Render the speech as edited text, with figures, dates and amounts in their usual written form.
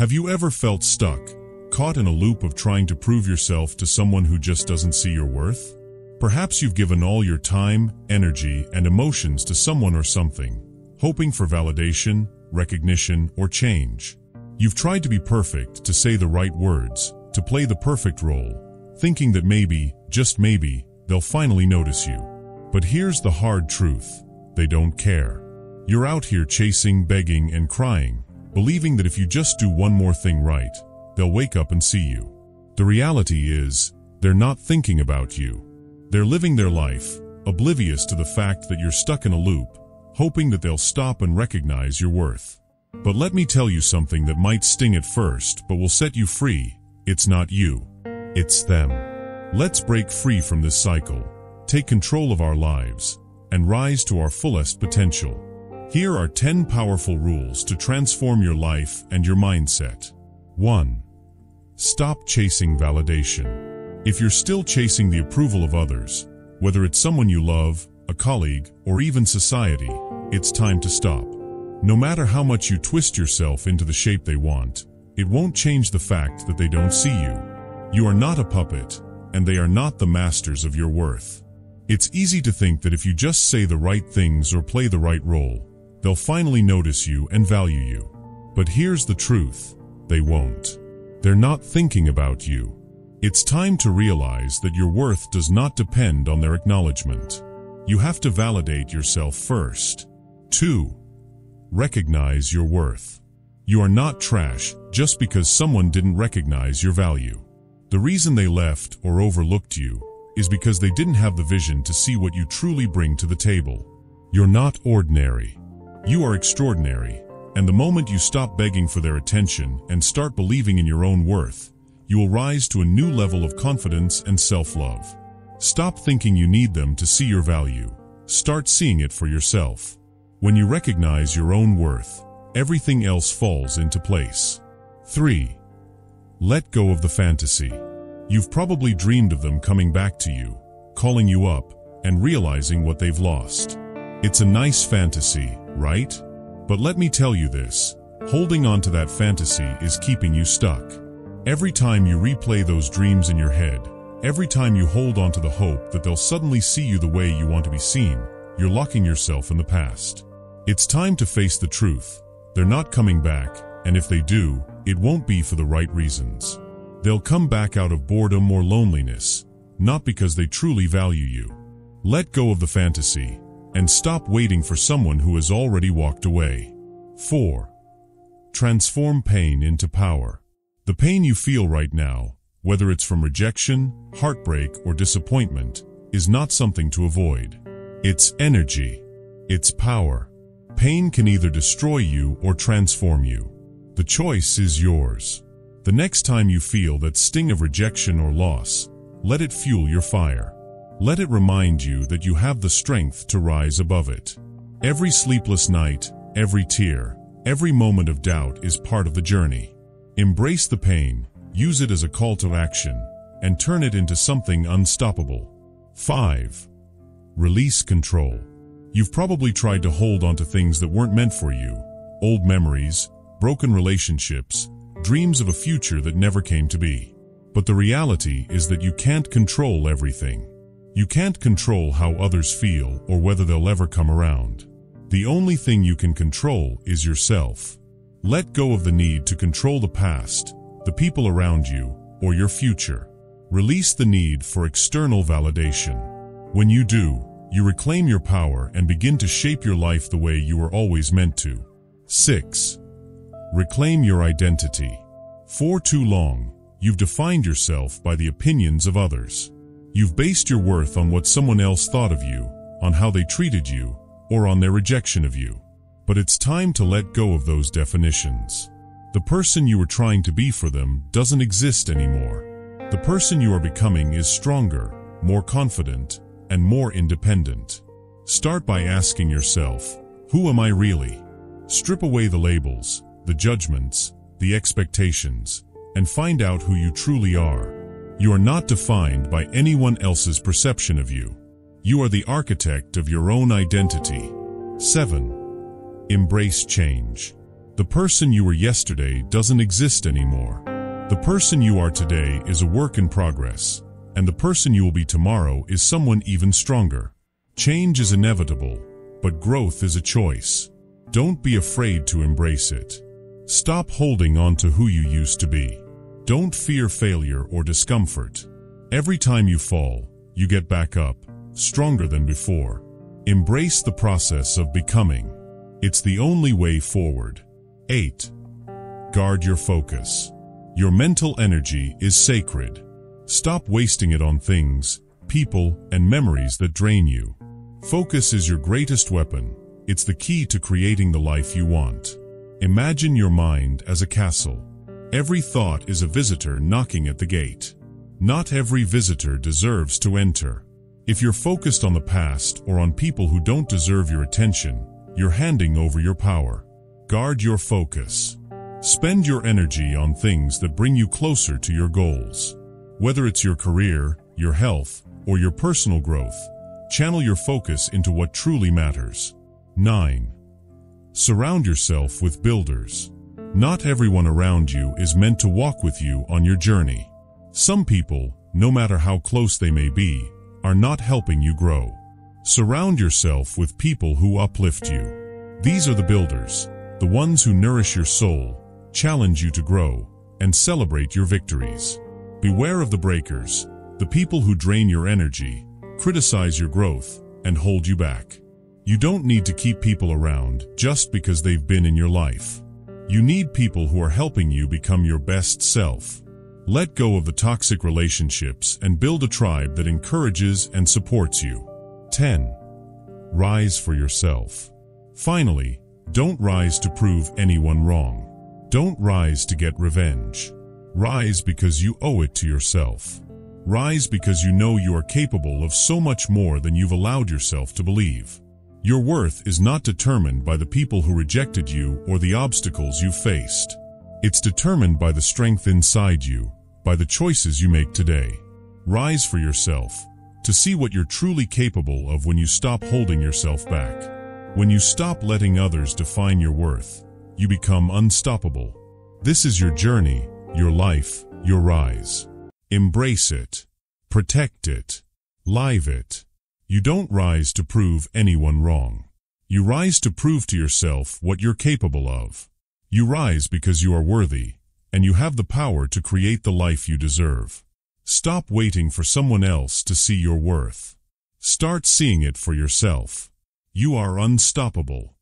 Have you ever felt stuck, caught in a loop of trying to prove yourself to someone who just doesn't see your worth? Perhaps you've given all your time, energy, and emotions to someone or something, hoping for validation, recognition, or change. You've tried to be perfect, to say the right words, to play the perfect role, thinking that maybe, just maybe, they'll finally notice you. But here's the hard truth: they don't care. You're out here chasing, begging, and crying, believing that if you just do one more thing right, they'll wake up and see you. The reality is, they're not thinking about you. They're living their life, oblivious to the fact that you're stuck in a loop, hoping that they'll stop and recognize your worth. But let me tell you something that might sting at first but will set you free. It's not you. It's them. Let's break free from this cycle, take control of our lives, and rise to our fullest potential. Here are 10 powerful rules to transform your life and your mindset. 1. Stop chasing validation. If you're still chasing the approval of others, whether it's someone you love, a colleague, or even society, it's time to stop. No matter how much you twist yourself into the shape they want, it won't change the fact that they don't see you. You are not a puppet, and they are not the masters of your worth. It's easy to think that if you just say the right things or play the right role, they'll finally notice you and value you. But here's the truth: they won't. They're not thinking about you. It's time to realize that your worth does not depend on their acknowledgement. You have to validate yourself first. 2. Recognize your worth. You are not trash just because someone didn't recognize your value. The reason they left or overlooked you is because they didn't have the vision to see what you truly bring to the table. You're not ordinary. You are extraordinary, and the moment you stop begging for their attention and start believing in your own worth, you will rise to a new level of confidence and self-love. Stop thinking you need them to see your value. Start seeing it for yourself. When you recognize your own worth, everything else falls into place. 3. Let go of the fantasy. You've probably dreamed of them coming back to you, calling you up, and realizing what they've lost. It's a nice fantasy, right? But let me tell you this: holding on to that fantasy is keeping you stuck. Every time you replay those dreams in your head, every time you hold on to the hope that they'll suddenly see you the way you want to be seen, you're locking yourself in the past. It's time to face the truth. They're not coming back, and if they do, it won't be for the right reasons. They'll come back out of boredom or loneliness, not because they truly value you. Let go of the fantasy, and stop waiting for someone who has already walked away. 4. Transform pain into power. The pain you feel right now, whether it's from rejection, heartbreak, or disappointment, is not something to avoid. It's energy. It's power. Pain can either destroy you or transform you. The choice is yours. The next time you feel that sting of rejection or loss, let it fuel your fire. Let it remind you that you have the strength to rise above it. Every sleepless night, every tear, every moment of doubt is part of the journey. Embrace the pain, use it as a call to action, and turn it into something unstoppable. 5. Release control. You've probably tried to hold on to things that weren't meant for you: old memories, broken relationships, dreams of a future that never came to be. But the reality is that you can't control everything. You can't control how others feel or whether they'll ever come around. The only thing you can control is yourself. Let go of the need to control the past, the people around you, or your future. Release the need for external validation. When you do, you reclaim your power and begin to shape your life the way you were always meant to. 6. Reclaim your identity. For too long, you've defined yourself by the opinions of others. You've based your worth on what someone else thought of you, on how they treated you, or on their rejection of you. But it's time to let go of those definitions. The person you were trying to be for them doesn't exist anymore. The person you are becoming is stronger, more confident, and more independent. Start by asking yourself, who am I really? Strip away the labels, the judgments, the expectations, and find out who you truly are. You are not defined by anyone else's perception of you. You are the architect of your own identity. 7. Embrace change. The The person you were yesterday doesn't exist anymore. The person you are today is a work in progress, and the person you will be tomorrow is someone even stronger. Change is inevitable, but growth is a choice. Don't be afraid to embrace it. Stop holding on to who you used to be. Don't fear failure or discomfort. Every time you fall, you get back up, stronger than before. Embrace the process of becoming. It's the only way forward. 8. Guard your focus. Your mental energy is sacred. Stop wasting it on things, people, and memories that drain you. Focus is your greatest weapon. It's the key to creating the life you want. Imagine your mind as a castle. Every thought is a visitor knocking at the gate. Not every visitor deserves to enter. If you're focused on the past or on people who don't deserve your attention, you're handing over your power. Guard your focus. Spend your energy on things that bring you closer to your goals. Whether it's your career, your health, or your personal growth, channel your focus into what truly matters. 9. Surround yourself with builders. Not everyone around you is meant to walk with you on your journey. Some people, no matter how close they may be, are not helping you grow. Surround yourself with people who uplift you. These are the builders, the ones who nourish your soul, challenge you to grow, and celebrate your victories. Beware of the breakers, the people who drain your energy, criticize your growth, and hold you back. You don't need to keep people around just because they've been in your life. You need people who are helping you become your best self. Let go of the toxic relationships and build a tribe that encourages and supports you. 10. Rise for yourself. Finally, don't rise to prove anyone wrong. Don't rise to get revenge. Rise because you owe it to yourself. Rise because you know you are capable of so much more than you've allowed yourself to believe. Your worth is not determined by the people who rejected you or the obstacles you faced. It's determined by the strength inside you, by the choices you make today. Rise for yourself, to see what you're truly capable of when you stop holding yourself back. When you stop letting others define your worth, you become unstoppable. This is your journey, your life, your rise. Embrace it. Protect it. Live it. You don't rise to prove anyone wrong. You rise to prove to yourself what you're capable of. You rise because you are worthy, and you have the power to create the life you deserve. Stop waiting for someone else to see your worth. Start seeing it for yourself. You are unstoppable.